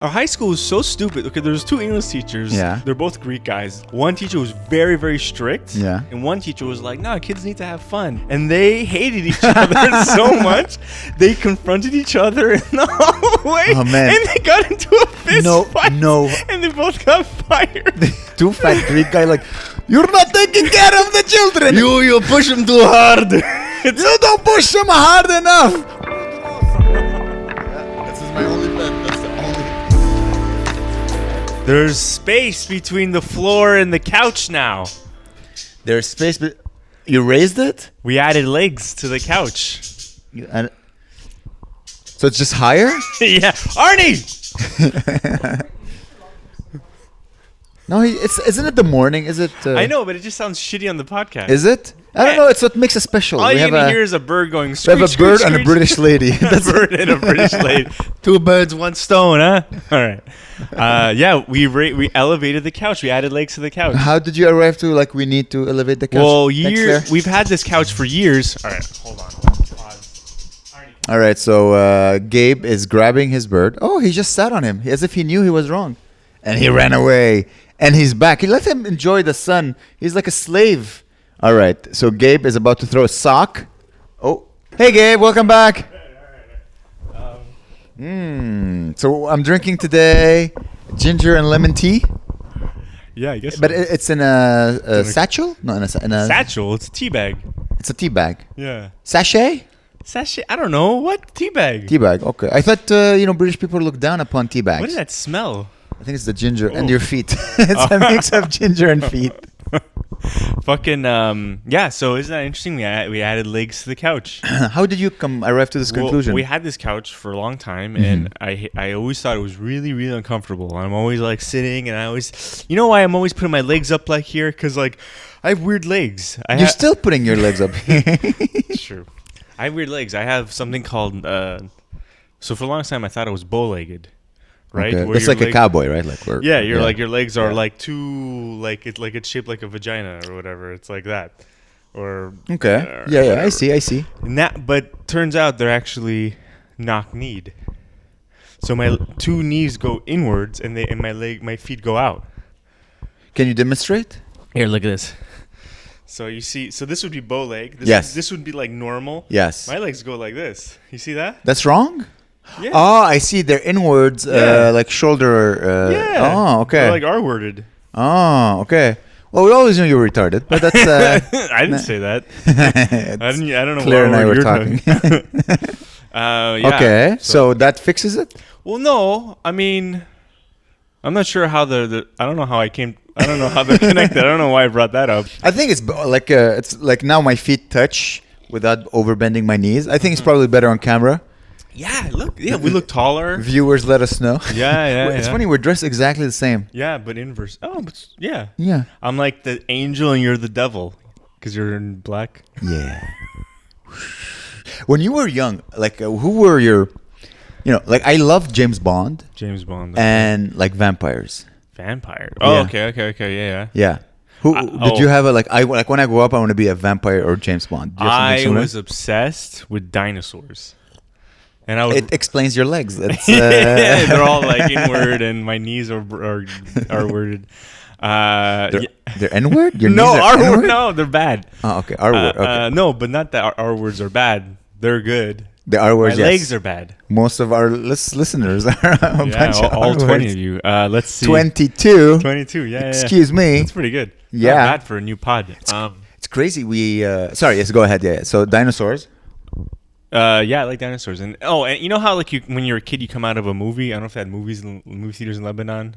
Our high school was so stupid. Okay, there was 2 English teachers. Yeah. They're both Greek guys. One teacher was very, very strict. Yeah. And one teacher was like, no, kids need to have fun. And they hated each other so much, they confronted each other in the hallway. Oh, man. And they got into a fist fight. No. And they both got fired. 2 fat Greek guys like, you're not taking care of the children. You push them too hard. You don't push them hard enough. This is my only bet. That's the only. There's space between the floor and the couch now. There's space, but you raised it? We added legs to the couch. So it's just higher? Yeah. Arnie! No, isn't it the morning? Is it? I know, but it just sounds shitty on the podcast. Is it? I don't know. It's what makes it special. All we you have can a, hear is a bird going we screech, have a bird screech, and a screech. British lady. A bird and a British lady. 2 birds, 1 stone, huh? All right. Yeah, we elevated the couch. We added legs to the couch. How did you arrive to we need to elevate the couch? Well, Thanks, Claire. we've had this couch for years. All right, hold on. Pause. All right, so Gabe is grabbing his bird. Oh, he just sat on him as if he knew he was wrong. And he ran away. And he's back. He let him enjoy the sun. He's like a slave. All right, so Gabe is about to throw a sock. Oh, hey Gabe, welcome back. So I'm drinking today ginger and lemon tea. Yeah, I guess. But it's in a satchel? No, in a satchel. It's a tea bag. It's a tea bag. Yeah. Sachet? Sachet? I don't know. What? Tea bag. Tea bag, okay. I thought, British people look down upon tea bags. What does that smell? I think it's the ginger and your feet. It's a mix of ginger and feet. Fucking, yeah, so isn't that interesting? We added legs to the couch. How did you arrive to this conclusion? We had this couch for a long time, and I always thought it was really, really uncomfortable. I'm always sitting, and I always, you know why I'm always putting my legs up here? Because I have weird legs. You're still putting your legs up. It's true. I have weird legs. I have something called, so for a long time I thought it was bow-legged. Right, okay. That's like a cowboy, right? Your legs are too it's shaped like a vagina or whatever. It's like that, or okay, yeah. I see. But turns out they're actually knock-kneed. So my 2 knees go inwards, and my feet go out. Can you demonstrate? Here, look at this. So you see, this would be bow leg. This would be like normal. Yes. My legs go like this. You see that? That's wrong. Yeah. Oh, I see. They're inwards, like shoulder. Yeah. Oh, okay. They're like R-worded. Oh, okay. Well, we always knew you were retarded, but that's. I didn't say that. I don't know. Claire and I were talking. Yeah. Okay, so that fixes it. Well, no. I mean, I'm not sure how I don't know how I came. I don't know how they're connected. I don't know why I brought that up. I think it's like now my feet touch without overbending my knees. I think it's probably better on camera. Yeah, we look taller. Viewers, let us know. Yeah. It's funny, we're dressed exactly the same. Yeah, but inverse. Oh, but yeah. Yeah. I'm like the angel and you're the devil because you're in black. Yeah. When you were young, who were your, I loved James Bond. James Bond. And vampires. Vampire. Oh, yeah. Okay. Yeah. Did you have when I grow up, I want to be a vampire or James Bond? I was obsessed with dinosaurs. And it explains your legs. They're all inward, and my knees are worded. They're N-word? Your no, knees are R-word. N-word? No, they're bad. Oh, okay. R-word. Okay. No, but not that R words are bad. They're good. The R words. My legs are bad. Most of our listeners are a bunch of all R 20 words. of you. Let's see. 22. 22. Yeah. Excuse me. That's pretty good. Yeah. Not bad for a new pod. It's crazy. Sorry. Yes. Go ahead. Yeah. So dinosaurs. Yeah, I like dinosaurs. And you know how when you're a kid you come out of a movie? I don't know if they had movies in movie theaters in Lebanon.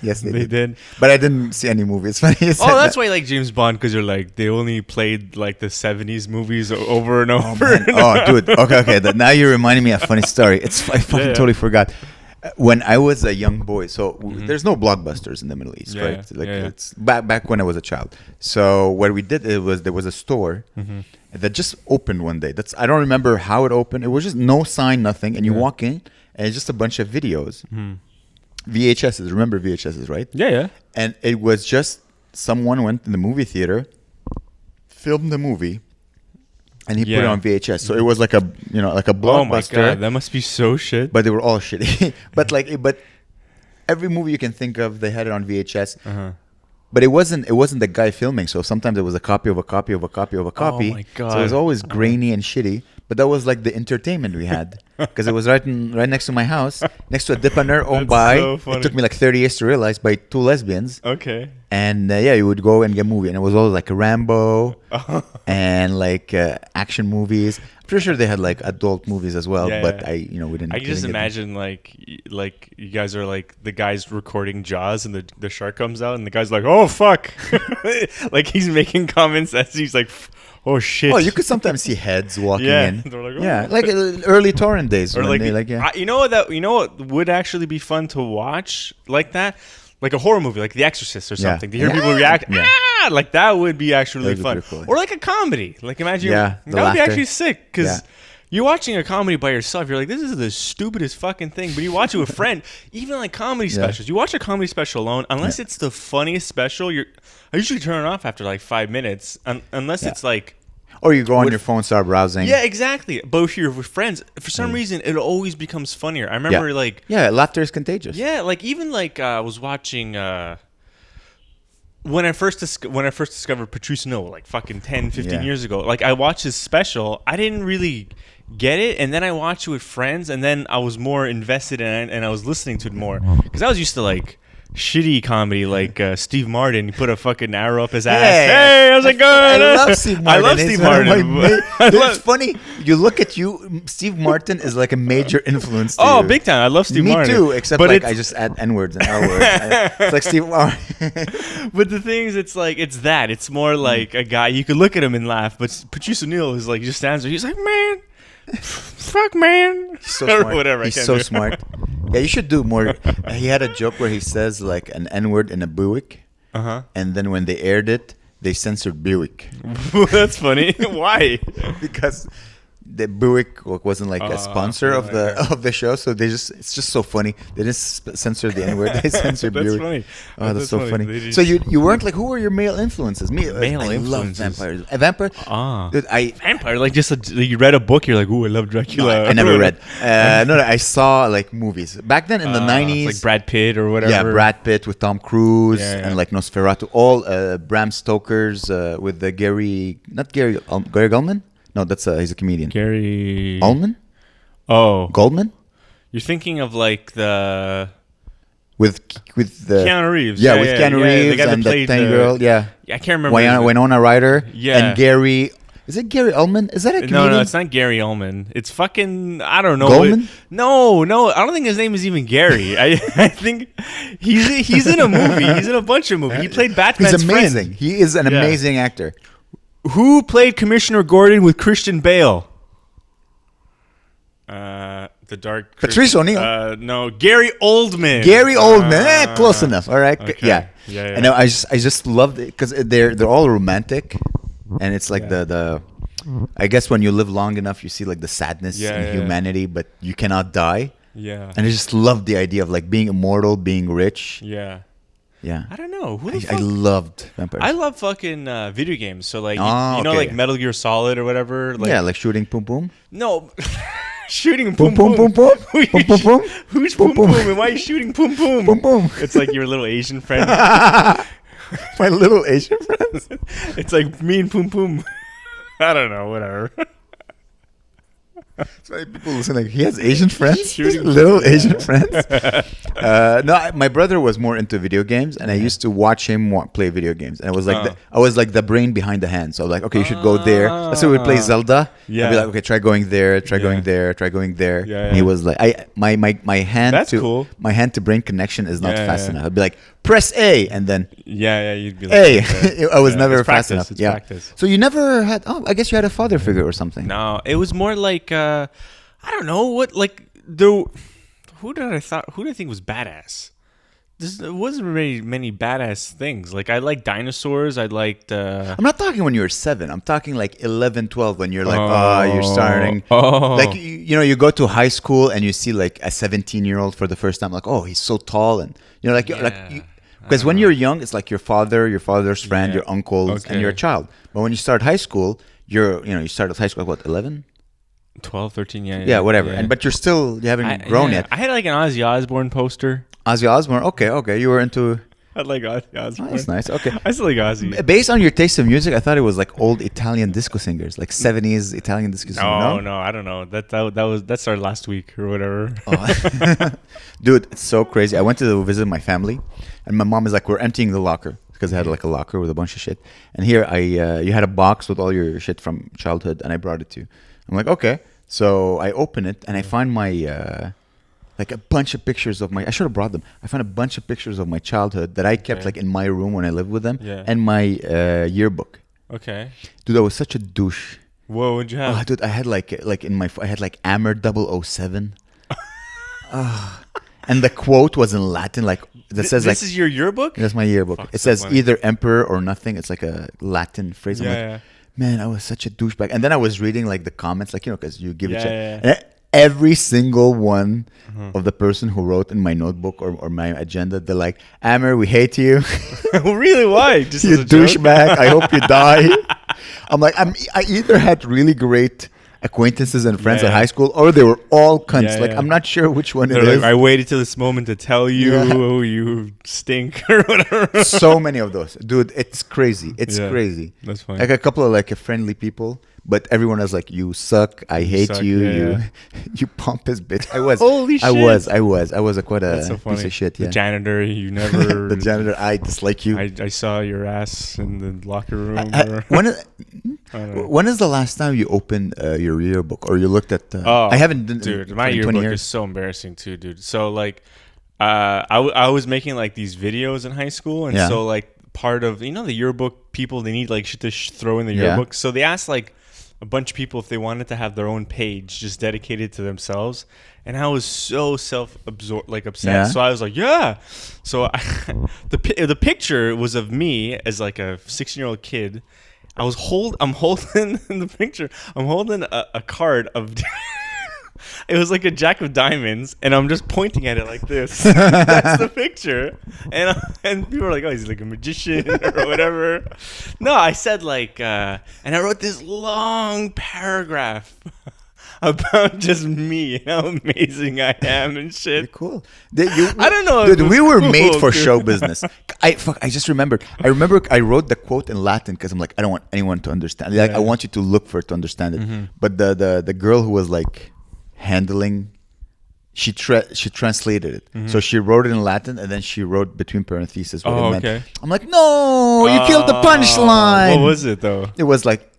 Yes, they did. But I didn't see any movies. Funny you said that's why I like James Bond, because you're they only played the 70s movies over and over. Dude. Okay. Now you're reminding me of a funny story. I fucking totally forgot. When I was a young boy, so there's no blockbusters in the Middle East, right? It's back when I was a child. So what we did there was a store that just opened one day. I don't remember how it opened. It was just no sign, nothing, and you walk in and it's just a bunch of videos, VHSs. Remember VHSs, right? Yeah. And it was just someone went in the movie theater, filmed the movie, and he put it on VHS. So it was like a blockbuster. Oh my god, that must be so shit. But they were all shitty. but every movie you can think of, they had it on VHS. Uh-huh. But it wasn't the guy filming. So sometimes it was a copy of a copy of a copy of a copy. Oh my God. So it was always grainy and shitty. But that was like the entertainment we had, because it was right next to my house, next to a dipper owned by. So funny. It took me like 30 years to realize, by two lesbians. Okay. And you would go and get a movie, and it was always like Rambo and like action movies. I'm pretty sure they had like adult movies as well, but we didn't. I can just get them. imagine like you guys are like the guys recording Jaws, and the shark comes out, and the guy's like, "Oh fuck," like he's making comments as he's like, "Oh shit." Oh, you could sometimes see heads walking in. They're like, "Oh." Yeah, like early torrent days. Or when like, they, you know what would actually be fun to watch like that, like a horror movie, like The Exorcist or something. To hear people react, like that would be actually fun. Cool. Or like a comedy, like imagine that would laughter. be actually sick, because you're watching a comedy by yourself. You're like, this is the stupidest fucking thing. But you watch it with a friend, even like comedy specials. You watch a comedy special alone, unless it's the funniest special. I usually turn it off after like 5 minutes, unless it's like. Or you go on your phone, start browsing. Yeah, exactly. But if you're with friends, for some reason, it always becomes funnier. I remember like... Yeah, laughter is contagious. Yeah, like even like I was watching... when I first discovered Patrice O'Neal, like fucking 10, 15 years ago, like I watched his special. I didn't really get it. And then I watched it with friends. And then I was more invested in it. And I was listening to it more. Because I was used to like... shitty comedy like Steve Martin. You put a fucking arrow up his ass. Hey, how's it going? I love Steve Martin. I love Steve Martin. It's funny. You look at you. Steve Martin is like a major influence to you. Big time. I love Steve Martin. Me too, except but like I just add N-words and L-words. It's like Steve Martin. But the thing is, it's like, it's that. It's more like a guy. You could look at him and laugh. But Patrice O'Neal is like, he just stands there. He's like, man, fuck, man. He's so smart. Or whatever. He's so smart. Yeah, you should do more. He had a joke where he says like an N-word in a Buick. And then when they aired it, they censored Buick. That's funny. Why? Because the Buick wasn't like a sponsor of the show, so it's just so funny. They just censor the N-word. They censored That's Buick. funny. Oh, that's so funny. So you weren't like, who were your male influences? Me, Male I influences. love vampires. A vampire. Dude, Vampire, like you read a book, you're like, ooh, I love Dracula. No, I never read. No, I saw like movies back then in the 90s, like Brad Pitt or whatever. Yeah, Brad Pitt with Tom Cruise and like Nosferatu. All Bram Stoker's with the Gary Gulman. No, that's he's a comedian. Gary Oldman? Oh. Goldman? You're thinking of like the... With the... Keanu Reeves. Yeah, with Keanu Reeves and the tiny girl. Yeah. I can't remember. Winona Ryder. Yeah. And Gary... Is it Gary Oldman? Is that a comedian? No, it's not Gary Oldman. It's fucking... I don't know. Goldman? No. I don't think his name is even Gary. I think he's in a movie. He's in a bunch of movies. He played Batman's He's amazing. friend. He is an amazing actor. Who played Commissioner Gordon with Christian Bale? The Dark... Patrice O'Neal. No, Gary Oldman. Gary Oldman. Close enough. All right. Okay. Yeah. And I just loved it because they're all romantic, and it's like the I guess when you live long enough, you see like the sadness in humanity, but you cannot die. Yeah. And I just loved the idea of like being immortal, being rich. Yeah. Yeah. I don't know. I loved vampires. I love fucking video games. So like, Oh, know, okay. like Metal Gear Solid or whatever. Like, yeah, like shooting boom boom. No. Shooting Boom boom boom boom boom. Boom boom boom. Who's Boom, boom boom. boom? And why are you shooting boom boom? Boom boom. It's like your little Asian friend. My little Asian friends. It's like me and Poom Poom. I don't know, whatever. That's why people listen like, he has Asian friends? Shooting Little Asian friends? No, my brother was more into video games, and I used to watch him play video games. And I was like, I was like the brain behind the hand. So I was like, okay, you should go there. Let's say we play Zelda. Yeah. I'd be like, okay, try going there, try going there, try going there. Yeah, and he was like, my hand That's to cool. my hand to brain connection is not fast enough. I'd be like, press A, and then You'd be like, A. I was never it's fast practice, enough. It's Yeah. practice. So you never had? Oh, I guess you had a father figure or something. No, it was more like I don't know what like who did I think was badass? There wasn't really many badass things. Like I liked dinosaurs. I liked. I'm not talking when you were 7. I'm talking like 11, 12 when you're like, you're starting. Like you go to high school and you see like a 17-year-old for the first time. Like, oh, he's so tall, and because when you're young, it's like your father's friend, your uncles, and you're a child. But when you start high school, you start at high school at what, 11? 12, 13, Yeah, whatever. But you haven't grown yet. I had like an Ozzy Osbourne poster. Ozzy Osbourne. Okay. You were into. I like Ozzy Osbourne. That's nice. Okay. I still like Ozzy. Based on your taste of music, I thought it was like old Italian disco singers, like 70s Italian disco singers. No, I don't know. That started last week or whatever. Oh. Dude, it's so crazy. I went to visit my family, and my mom is like, we're emptying the locker because I had like a locker with a bunch of shit. And here, you had a box with all your shit from childhood, and I brought it to you. I'm like, okay. So I open it, and I find my like a bunch of pictures of my. I should have brought them. I found a bunch of pictures of my childhood that I kept like in my room when I lived with them, and my yearbook. Okay. Dude, I was such a douche. Whoa, what'd you have? Oh, dude, I had I had like Amer 007. And the quote was in Latin, like that says this is your yearbook? That's my yearbook. Fuck, it says funny. either emperor or nothing. It's like a Latin phrase. I'm like, man, I was such a douchebag. And then I was reading like the comments, like, because you give it. And every single one of the person who wrote in my notebook or my agenda, they're like, Amer, we hate you. Really? Why? Just You douchebag. I hope you die. I'm like, I either had really great acquaintances and friends at high school, or they were all cunts. I'm not sure which one it is. I waited till this moment to tell you, you stink or whatever. So many of those, dude. It's crazy. It's crazy. That's funny. Like a couple of like friendly people, but everyone was like, "You suck. I hate you. You pompous bitch." I was. Holy shit. I was quite a so piece of shit. The janitor, you never. The janitor, I dislike you. I saw your ass in the locker room. When is the last time you opened your yearbook or you looked at? I haven't. Dude, my yearbook is so embarrassing too, dude. So like, I was making like these videos in high school, and so like part of the yearbook people, they need like shit to throw in the yearbook. So they asked like a bunch of people if they wanted to have their own page just dedicated to themselves, and I was so self-absorbed, like upset. So I was like, So the picture was of me as like a 16-year-old kid. I'm holding in the picture. I'm holding a card of. It was like a jack of diamonds, and I'm just pointing at it like this. That's the picture, and people were like, "Oh, he's like a magician or whatever." No, I said like, and I wrote this long paragraph about just me and how amazing I am and shit. You're cool. I don't know. Dude, we were made for show business. I just remembered. I remember I wrote the quote in Latin because I'm like, I don't want anyone to understand. Like, I want you to look for it to understand it. But the girl who was like handling, she translated it. So she wrote it in Latin, and then she wrote between parentheses what it meant. Okay. I'm like, no, you killed the punchline. What was it though? It was like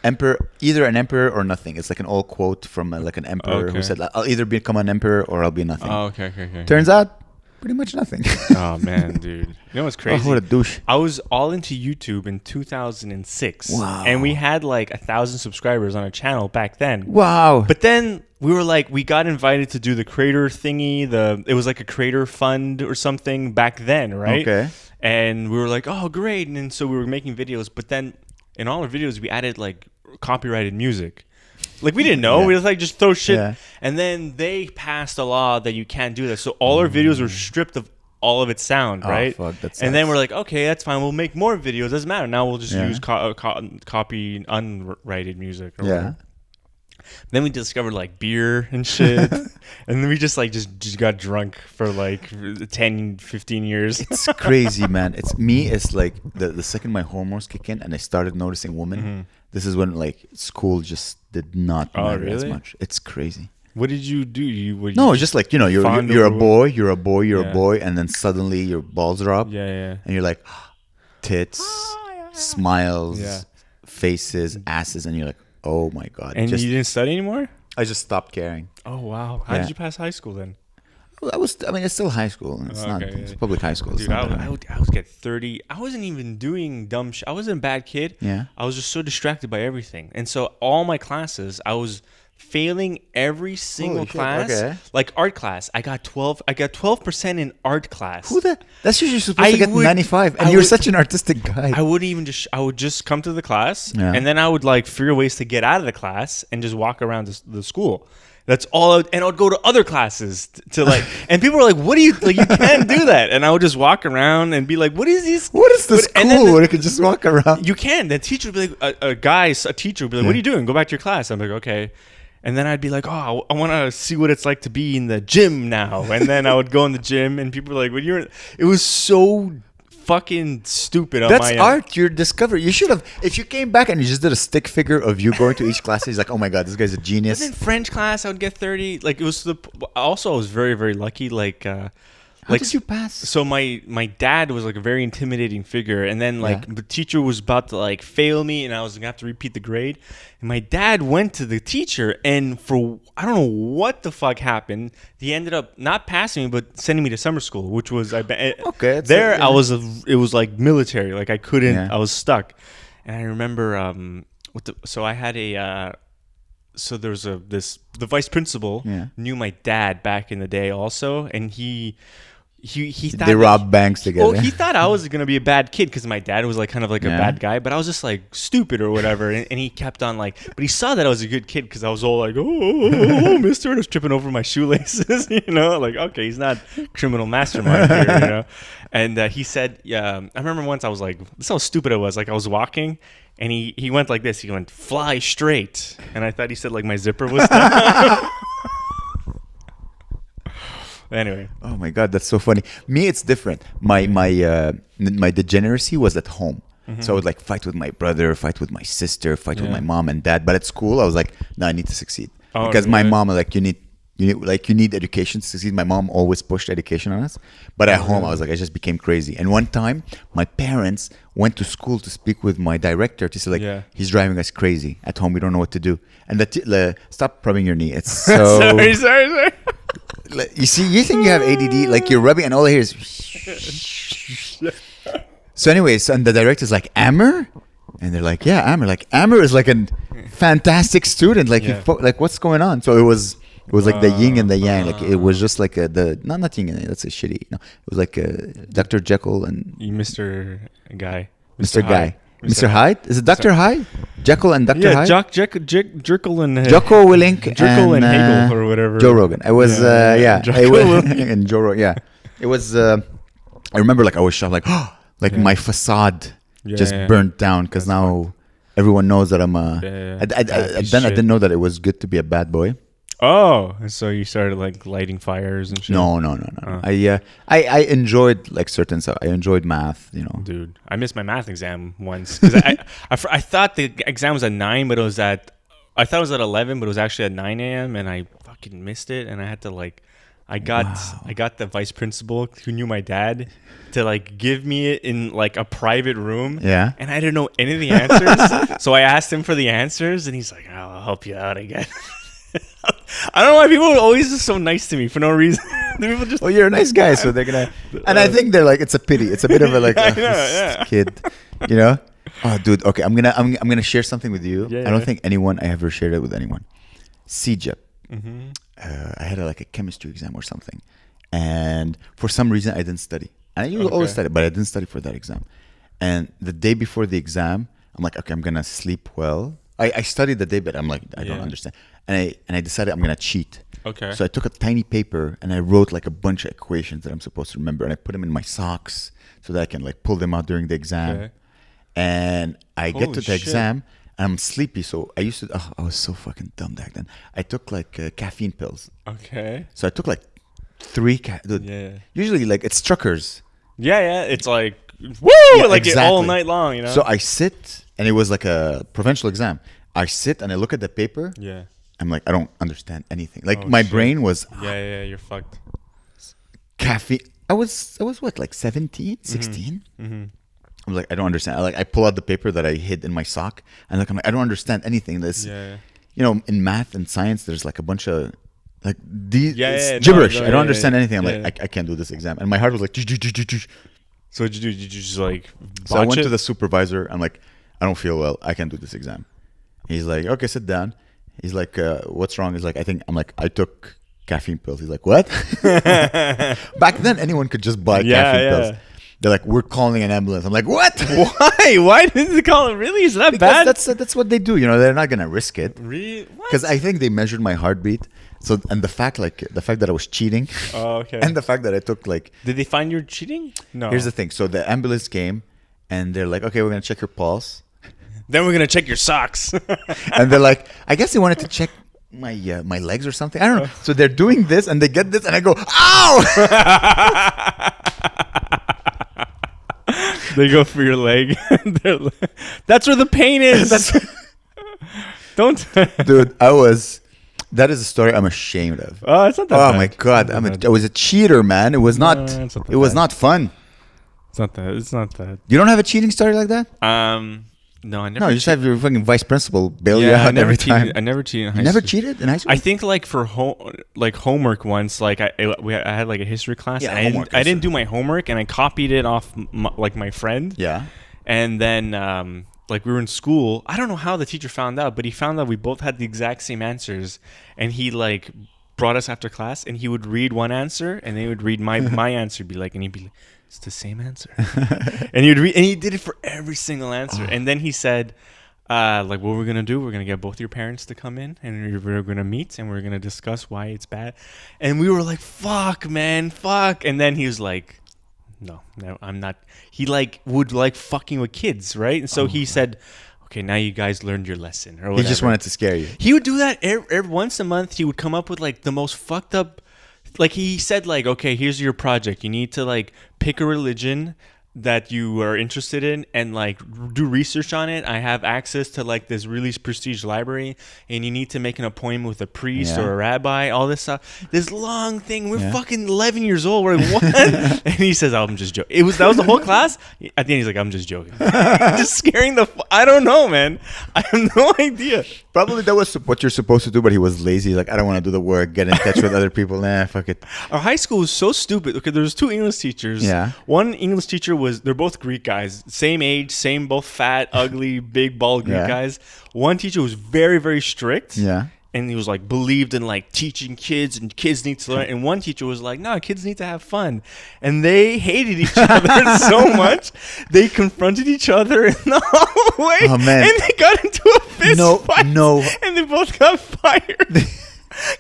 emperor, either an emperor or nothing. It's like an old quote from like an emperor who said, I'll either become an emperor or I'll be nothing. Okay. Turns out pretty much nothing. Oh man, dude. You know what's crazy? Oh, what a douche. I was all into YouTube in 2006. Wow. And we had like 1,000 subscribers on our channel back then. Wow. But then we were like, we got invited to do the creator thingy. It was like a creator fund or something back then, right? Okay. And we were like, oh, great. And so we were making videos. But then in all our videos, we added like copyrighted music. Like, we didn't know. We was like, just throw shit. And then they passed a law that you can't do that. So all our videos were stripped of all of its sound, right? Fuck, that and then we're like, okay, that's fine. We'll make more videos. Doesn't matter. Now we'll just use copy unrated music. Or whatever. Then we discovered like beer and shit. And then we just got drunk for like 10, 15 years. It's crazy, man. It's like the second my hormones kick in and I started noticing women, this is when like school just did not matter as much. It's crazy. What did you do? Just like, you're a boy, and then suddenly your balls drop. And you're like, tits, smiles, faces, asses, and you're like, oh my God. And you didn't study anymore? I just stopped caring. Oh, wow. How did you pass high school then? It's still high school. It's public high school. Dude, I would get 30. I wasn't even doing dumb shit. I wasn't a bad kid. I was just so distracted by everything. And so all my classes, I was failing every single class. Like art class, I got 12% in art class. That's usually supposed to get 95, and you're such an artistic guy. I would just come to the class, and then I would like figure ways to get out of the class and just walk around the school. That's all. And I would go to other classes to like, and people were like, "What do you like? You can't do that." And I would just walk around and be like, "What is this? What is this school where you can just walk around?" You can. The teacher would be like, a teacher would be like, "What are you doing? Go back to your class." I'm like, "Okay." And then I'd be like, oh, I want to see what it's like to be in the gym now. And then I would go in the gym, and people were like, "When you're," it was so fucking stupid. That's art. You're discovering. You should have. If you came back and you just did a stick figure of you going to each class, he's like, "Oh my god, this guy's a genius." But in French class, I would get 30. Like it was also I was very, very lucky. Like. How did you pass? So my dad was like a very intimidating figure, and then like the teacher was about to like fail me, and I was gonna have to repeat the grade. And my dad went to the teacher, and for I don't know what the fuck happened, he ended up not passing me, but sending me to summer school, which was okay. There it was like military, like I couldn't, I was stuck, and I remember so I had a. So there was the vice principal knew my dad back in the day also, and he thought they robbed banks together. Well, he thought I was gonna be a bad kid because my dad was like kind of like a bad guy, but I was just like stupid or whatever, and he kept on like, but he saw that I was a good kid because I was all like, oh, mister, and I was tripping over my shoelaces, like okay, he's not criminal mastermind here, And he said, I remember once I was like, this is how stupid I was. Like I was walking, and he went like this. He went, fly straight, and I thought he said like my zipper was down. Anyway. Oh my god, that's so funny. Me, it's different. My degeneracy was at home. Mm-hmm. So I would like fight with my brother, fight with my sister, fight with my mom and dad. But at school, I was like, no, I need to succeed because my mom was like, you need education to succeed. My mom always pushed education on us. But at home, I was like, I just became crazy. And one time, my parents went to school to speak with my director to say like, he's driving us crazy. At home, we don't know what to do. And stop rubbing your knee. It's so. sorry. You see, you think you have ADD, like you're rubbing, and all I hear is. So, anyways, and the director's like, Amer? And they're like, yeah, Amer. Like, Amer is like a fantastic student. Like, like what's going on? So it was like the yin and the yang. Like it was just like not yin and yang. That's a shitty. No, it was like Dr. Jekyll and Mr. Guy. Mr. Guy. Mr. Hyde? Is it Dr. Hyde? Jekyll and Dr. Hyde? Yeah, Jekyll and... Jocko Willink Jekyll and Hegel or whatever. Joe Rogan. It was, and Joe Rogan, It was, I remember like I was shocked, like my facade just burnt down because now everyone knows that I'm a... I didn't know that it was good to be a bad boy. Oh, so you started like lighting fires and shit? No. I enjoyed like certain stuff. I enjoyed math, Dude, I missed my math exam once because I thought the exam was at 9, but I thought it was at 11, but it was actually at 9 a.m. and I fucking missed it, and I had to like, I got the vice principal who knew my dad to like give me it in like a private room. Yeah. And I didn't know any of the answers, so I asked him for the answers, and he's like, "I'll help you out again." I don't know why people are always just so nice to me for no reason. People just, you're a nice guy, so they're gonna. And I think they're like, it's a pity. It's a bit of a like, kid, Oh, dude. Okay, I'm gonna share something with you. I don't think I ever shared it with anyone. CJEP. Mm-hmm. I had a chemistry exam or something, and for some reason I didn't study. And I usually always study, but I didn't study for that exam. And the day before the exam, I'm like, okay, I'm gonna sleep well. I studied the day, but I'm like, I don't understand. And I decided I'm gonna cheat. Okay. So I took a tiny paper and I wrote like a bunch of equations that I'm supposed to remember, and I put them in my socks so that I can like pull them out during the exam. Okay. And I get to the exam and I'm sleepy. So I was so fucking dumb back then. I took like caffeine pills. Okay. So I took like 3 Usually like it's truckers. Yeah. It's like woo, like exactly. All night long, So I sit, and it was like a provincial exam. I sit and I look at the paper. Yeah. I'm like, I don't understand anything. Like my brain was. Yeah, you're fucked. Caffeine. I was what, like 17, 16? Mm-hmm. I'm like, I don't understand. I pull out the paper that I hid in my sock, and like I'm like, I don't understand anything. This, in math and science, there's like a bunch of like these gibberish. I don't understand anything. I'm like, I can't do this exam, and my heart was like. So what did you do? Did you just like? So I went to the supervisor. I'm like, I don't feel well. I can't do this exam. He's like, okay, sit down. He's like, what's wrong? He's like, I took caffeine pills. He's like, what? Back then, anyone could just buy caffeine pills. They're like, we're calling an ambulance. I'm like, what? Why? Why didn't they call it? Really? Is that bad? That's what they do. They're not gonna risk it. Really? Because I think they measured my heartbeat. So, and the fact that I was cheating. Oh, okay. And the fact that I took like. Did they find you cheating? No. Here's the thing. So the ambulance came, and they're like, okay, we're gonna check your pulse. Then we're gonna check your socks. And they're like, I guess they wanted to check my legs or something. I don't know. So they're doing this and they get this and I go, ow! They go for your leg. That's where the pain is. Don't. Dude, that is a story I'm ashamed of. Oh, it's not that Oh bad. my God. I was a cheater, man. It was not fun. It's not that. You don't have a cheating story like that? No, I never. No, you just have your fucking vice principal bail you I out never every cheated. time. I never cheated in high You never school. cheated in high school? I think like for homework once, like I had like a history class. Yeah, and homework I is- didn't do my homework, and I copied it off my friend. Yeah. And then like we were in school. I don't know how the teacher found out, but he found out we both had the exact same answers, and he like brought us after class, and he would read one answer, and they would read my answer, and he'd be like, it's the same answer. And he would read, and he did it for every single answer. And then he said, like, what we're going to do, we're going to get both your parents to come in, and we're going to meet, and we're going to discuss why it's bad. And we were like, fuck, man, fuck. And then he was like, no, I'm not. He like would like fucking with kids, right? And so he said, okay, now you guys learned your lesson. Or whatever. He just wanted to scare you. He would do that every once a month. He would come up with like the most fucked up. Like he said, like, okay, here's your project. You need to like pick a religion that you are interested in and like do research on it. I have access to like this really prestigious library, and you need to make an appointment with a priest or a rabbi. All this stuff. This long thing. We're fucking 11 years old. We're like, what? And he says, oh, I'm just joking. That was the whole class. At the end, he's like, I'm just joking. Just scaring the. I don't know, man. I have no idea. Probably that was what you're supposed to do, but he was lazy. Like, I don't want to do the work. Get in touch with other people. Nah, fuck it. Our high school was so stupid. Okay, there was two English teachers. Yeah. One English teacher they're both Greek guys. Same age, both fat, ugly, big, bald Greek guys. One teacher was very, very strict. Yeah. And he was like, believed in like teaching kids and kids need to learn. And one teacher was like, no, kids need to have fun. And they hated each other so much. They confronted each other in the hallway. Oh, man. And they got into a fist fight. No. And they both got fired.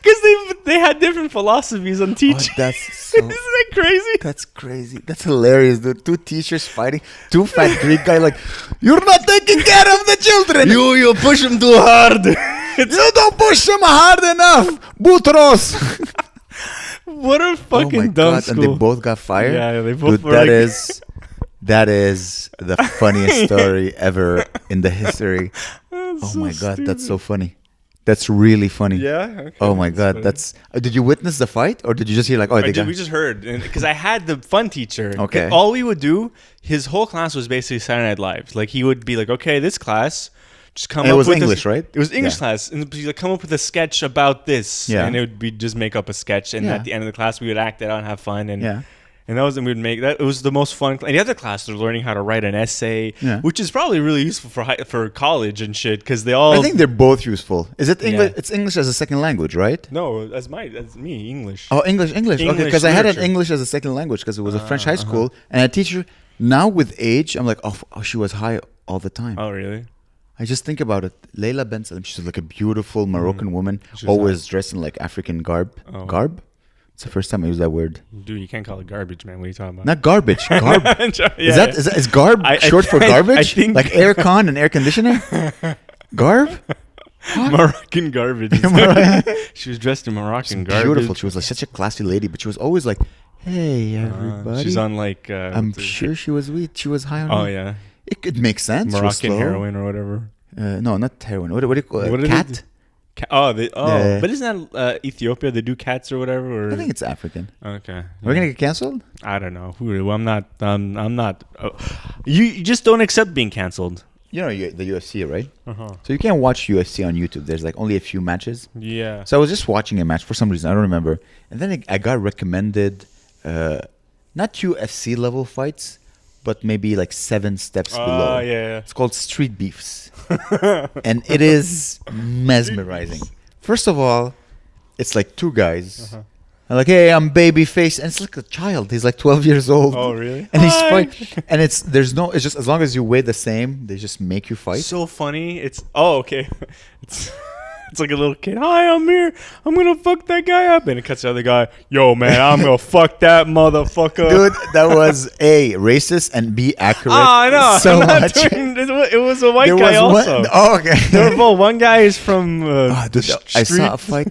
Because they had different philosophies on teaching. Oh, that's so... Isn't that crazy? That's crazy. That's hilarious. The two teachers fighting. Two fat Greek guy like, you're not taking care of the children. You push them too hard. You don't push them hard enough. Butros. What a fucking dumb school. And they both got fired? Yeah, they both Dude, were that is the funniest story ever in the history. Oh my God, that's so funny. That's really funny. Yeah. Okay, oh my God, funny. that's. Did you witness the fight, or did you just hear like, oh, we just heard, because I had the fun teacher. Okay. All we would do, his whole class was basically Saturday Night Live. Like he would be like, okay, this class, just come and up. It was with English, right? It was English class, and he'd like, come up with a sketch about this. Yeah. And it would be just make up a sketch, and at the end of the class, we would act it out and have fun, and. And that was, and we would make that. It was the most fun. And the other class, they're learning how to write an essay, which is probably really useful for college and shit. Because they all. I think they're both useful. Is it English? It's English as a second language, right? No, that's me, English. Oh, English. Okay, because I had an English as a second language because it was a French high school, and a teacher. Now with age, I'm like, oh, she was high all the time. Oh, really? I just think about it. Leila Ben Salim, she's like a beautiful Moroccan woman, always dressed in like African garb. Oh. Garb? It's the first time I use that word. Dude, you can't call it garbage, man. What are you talking about? Not garbage. Garb. Yeah, Is garb short for garbage? I think like air con and air conditioner? Garb? Moroccan garbage. She was dressed in Moroccan garbage. Beautiful. She was like such a classy lady, but she was always like, "Hey, everybody." She's on like. I'm sure she was weed. She was high on. Oh weed. yeah. It could make sense. Moroccan heroin or whatever. No, not heroin. What do you call it? Cat? But isn't that Ethiopia? They do cats or whatever. Or? I think it's African. Okay. We're gonna get canceled. I don't know. I'm not. I'm not. You just don't accept being canceled. You know the UFC, right? Uh-huh. So you can't watch UFC on YouTube. There's like only a few matches. Yeah. So I was just watching a match for some reason. I don't remember. And then I got recommended not UFC level fights, but maybe like 7 steps below. Yeah. It's called Street Beefs. And it is mesmerizing. First of all, it's like 2 guys. And like, hey, I'm babyface. And it's like a child. He's like 12 years old. Oh, really? And he's fighting. And it's just as long as you weigh the same, they just make you fight. So funny. Okay. It's like a little kid. Hi, Amer. I'm gonna fuck that guy up, and it cuts the other guy. Yo, man, I'm gonna fuck that motherfucker. Dude, that was A, racist, and B, accurate. I know. So I'm not much. it was a white There guy was also. okay. They were both. One guy is from Dude, the I street. saw a fight.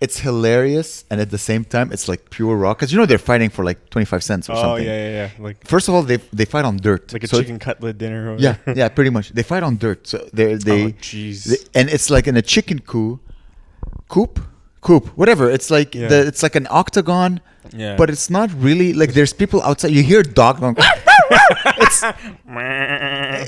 It's hilarious, and at the same time, it's like pure raw. Because they're fighting for like 25 cents or Oh something. yeah. Like First of all, they fight on dirt. like a So chicken cutlet dinner. Or Yeah, whatever. yeah, pretty much. They fight on dirt. So they Oh jeez. and it's like in a chicken coop, whatever. It's like Yeah. it's like an octagon, Yeah. but it's not really like there's people outside. You hear dog going. it's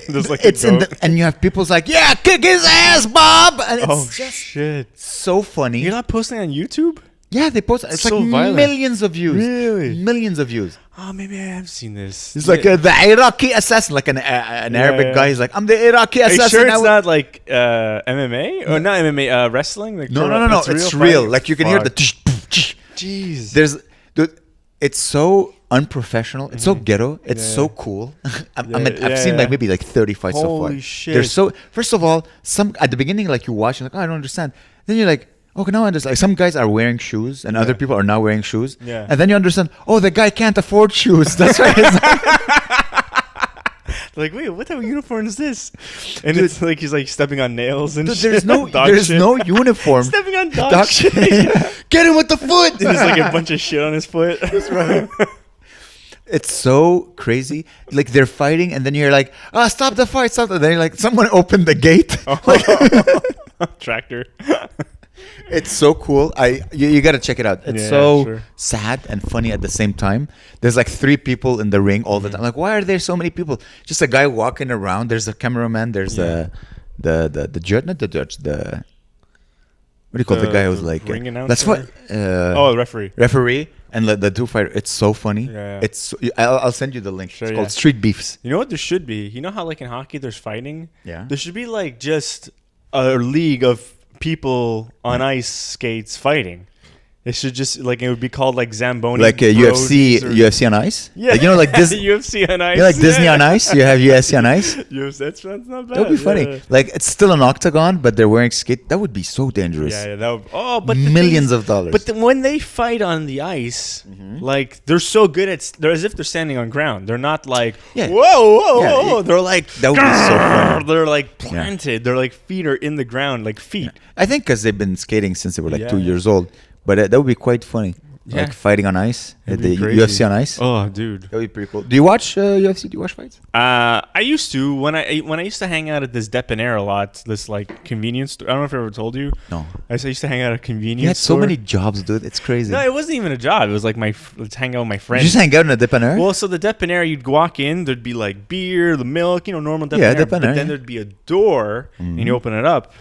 There's like it's a in goat. the, and you have people's like, yeah, kick his ass, Bob, and it's Oh just shit. so funny. You're not posting on YouTube? Yeah, they post. It's So like violent. millions of views. Really? Millions of views. Oh, maybe I have seen this. It's like the Iraqi assassin, like an Arabic yeah. guy. He's like, I'm the Iraqi Are you assassin. sure I it's will-" not like MMA or not MMA? Wrestling? Like No. It's real. fighting? Like you can hear the. Fuck. Tsh, poof, tsh. Jeez. There's, dude, it's so unprofessional. It's so ghetto. It's Yeah. so cool. I've Yeah, seen yeah. like maybe like 30 fights so far. Holy shit. They're so. First of all, some at the beginning, like you watch, you're like, oh, I don't understand. Then you're like, okay, now I understand. Like some guys are wearing shoes, and other people are not wearing shoes. Yeah. And then you understand. Oh, the guy can't afford shoes. That's right. Like, wait, what type of uniform is this? And Dude. it's like he's like stepping on nails and Dude, shit. there's no Dog there's shit. no uniform. Stepping on dog, Dog shit. shit. Get him with the foot. And there's like a bunch of shit on his foot. That's right. It's so crazy. Like they're fighting, and then you're like, "Ah, stop the fight! Stop!" And then you're like, "Someone opened the gate." Tractor. It's so cool. You gotta check it out. It's Yeah, so sure. sad and funny at the same time. There's like 3 people in the ring all the time. Like, why are there so many people? Just a guy walking around. There's a cameraman. There's Yeah. the judge, not the judge. The what do you call the guy who's the like ring that's what Oh, the referee. referee and the 2 fighter. It's so funny. Yeah. It's I'll send you the link. Sure, It's yeah. called Street Beefs. You know what there should be? You know how like in hockey there's fighting? Yeah. There should be like just a league of people on ice skates fighting. It should just like it would be called like Zamboni. Like UFC on ice. Yeah. Like, you know, like Disney. UFC on ice. You know, like Disney on ice. You have UFC on ice. That's not bad. That would be funny. Yeah. Like it's still an octagon, but they're wearing skate. That would be so dangerous. Yeah, that would. Oh, but the thing Millions is- of dollars. But when they fight on the ice, like they're so good at, they're as if they're standing on ground. They're not like Yeah. whoa. Yeah, They're like that would be so fun. They're like planted. They're like feet are in the ground, like feet. I think because they've been skating since they were like Yeah. 2 years old. But that would be quite funny. Yeah. Like fighting on ice. It'd The be crazy. UFC on ice. Oh, dude. That would be pretty cool. Do you watch UFC? Do you watch fights? I used to when I used to hang out at this depanair a lot. This like convenience store. I don't know if I ever told you. No. I used to hang out at a convenience. You had so store. many jobs, dude. It's crazy. No, it wasn't even a job. It was like let's hang out with my You friends. just hang out in a depanair? Well, so the depanair, you'd walk in, there'd be like beer, the milk, normal depanair. Yeah, But depanair, then yeah. there'd be a door, and Mhm. you open it up,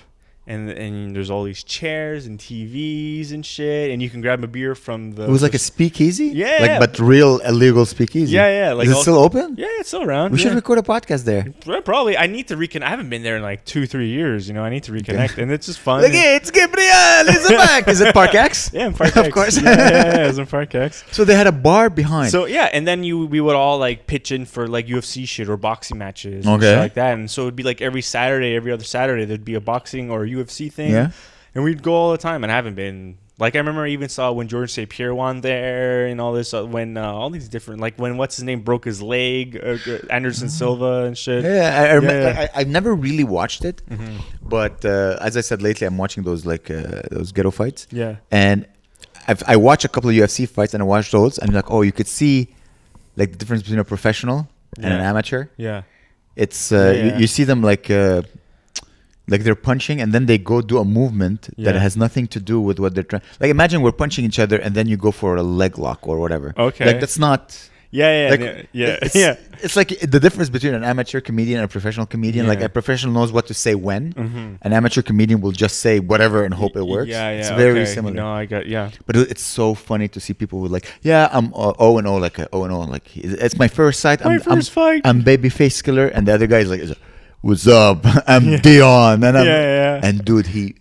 and there's all these chairs and TVs and shit, and you can grab a beer from the. It was like a speakeasy? Yeah, Like, yeah. but real illegal speakeasy? Yeah, like Is it all- still open? Yeah, it's still around. We should yeah. record a podcast there. Yeah, probably. I need to reconnect. I haven't been there in like 2-3 years. I need to reconnect, and it's just fun. Like, hey, it's Gabriel. Is it back? Is it Park X? Yeah, in Park Of X. course. Yeah, it's in Park X. So they had a bar behind. So yeah, and then we would all like pitch in for like UFC shit or boxing matches, and Okay. shit like that. And so it'd be like every other Saturday, there'd be a boxing or a UFC thing. Yeah. And we'd go all the time, and I haven't been. Like I remember I even saw when George St. Pierre won there, and all this. When all these different, like when what's his name broke his leg, Anderson Silva and shit. Yeah, I remember. Yeah. Like, I've never really watched it, but as I said lately, I'm watching those those ghetto fights. Yeah. And I watch a couple of UFC fights, and I watch those, and like, oh, you could see like the difference between a professional and an Yeah. amateur. Yeah. It's Yeah. you see them like they're punching, and then they go do a movement that Yeah. has nothing to do with what they're trying. Like imagine we're punching each other, and then you go for a leg lock or whatever. Okay. Like that's not. Yeah. Like, Yeah. It's, Yeah. It's like the difference between an amateur comedian and a professional comedian. Like Yeah. a professional knows what to say when. Mhm. An amateur comedian will just say whatever and hope it works. Yeah. It's very okay. similar. No, I got But it's so funny to see people with like, yeah, I'm 0-0, like 0-0, like it's my first fight. My first fight. I'm babyface killer, and the other guy is like, what's up? I'm Dion, and I'm Yeah. and dude, he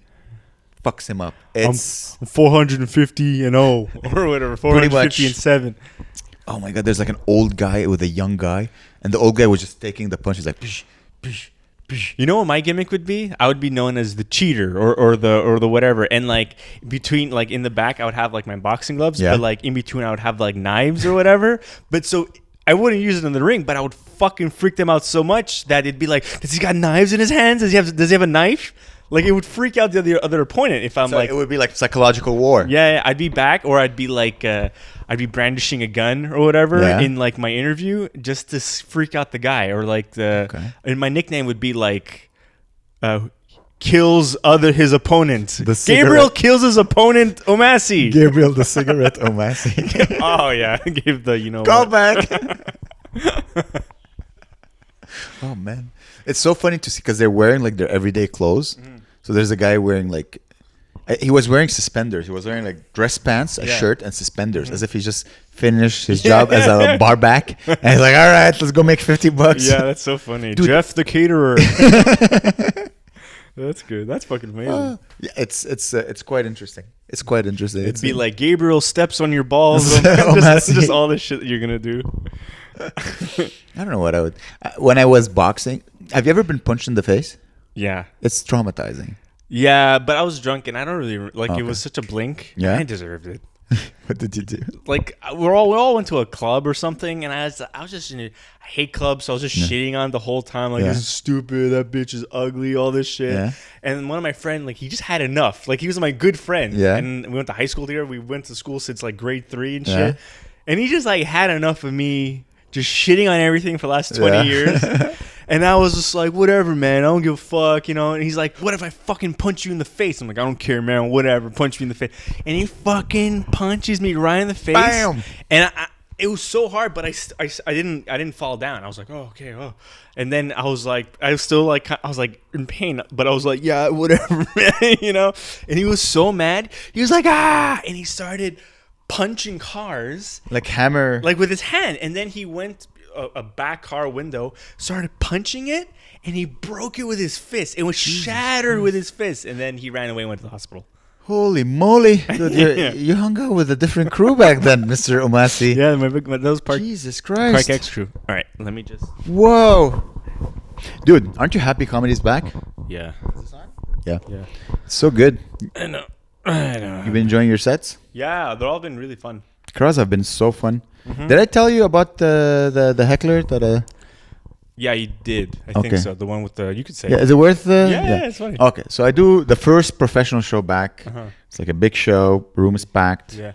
fucks him up. It's 450 and 0 or whatever. 450 and 7. oh my god, there's like an old guy with a young guy, and the old guy was just taking the punches like, pish, pish, You know what my gimmick would be? I would be known as the cheater or the whatever. And like between like in the back, I would have like my boxing gloves, but like in between, I would have like knives or whatever. But so I wouldn't use it in the ring, but I would fucking freak them out so much that it'd be like, does he got knives in his hands? Does he have a knife? Like it would freak out the other opponent if I'm So like, it would be like psychological war. yeah, I'd be back, or I'd be like, I'd be brandishing a gun or whatever in like my interview just to freak out the guy, or like and my nickname would be like, kills his opponent. Gabriel kills his opponent, Omassi. Gabriel the cigarette Omassi. Oh yeah, give the Go back. Oh man, it's so funny to see because they're wearing like their everyday clothes. So there's a guy wearing like, he was wearing suspenders. He was wearing like dress pants, a shirt, and suspenders, as if he just finished his job as a bar back. And he's like, all right, let's go make $50. Yeah, that's so funny. Dude. Jeff the caterer. That's good. That's fucking amazing. Yeah, it's quite interesting. It's quite interesting. It'd be like Gabriel steps on your balls. just all the shit that you're gonna do. I don't know what I would. When I was boxing, have you ever been punched in the face? Yeah. It's traumatizing. Yeah, but I was drunk and I don't really like. It was such a blink. Yeah, I deserved it. What did you do? Like we all went to a club or something, and I was just I hate clubs, so I was just shitting on it the whole time. Like this is stupid. That bitch is ugly. All this shit. Yeah. And one of my friends, like he just had enough. Like he was my good friend. Yeah. And we went to high school together. We went to school since like grade 3 and shit. And he just like had enough of me just shitting on everything for the last 20 years. And I was just like, whatever, man. I don't give a fuck, And he's like, what if I fucking punch you in the face? I'm like, I don't care, man. Whatever. Punch me in the face. And he fucking punches me right in the face. Bam! And it was so hard, but I didn't fall down. I was like, oh, okay. Oh. And then I was like, I was in pain, but I was like, yeah, whatever, man, And he was so mad. He was like, ah! And he started punching cars. Like hammer. Like with his hand. And then he went a back car window, started punching it, and he broke it with his fist. It was shattered with his fist, and then he ran away and went to the hospital. Holy moly. Dude, you hung out with a different crew back then, Mr. Omassi. Yeah, that was Jesus Christ. Park X crew. All right, let me just... Whoa. Dude, aren't you happy comedy's back? Yeah. Is this on? Yeah. Yeah. It's so good. I know. You've been enjoying your sets? Yeah, they've all been really fun. Crowds have been so fun. Did I tell you about the heckler that Yeah, you did. I think so. The one with the, you could say. Yeah, is it worth yeah, it's funny. Okay, so I do the first professional show back. It's like a big show. Room is packed. Yeah.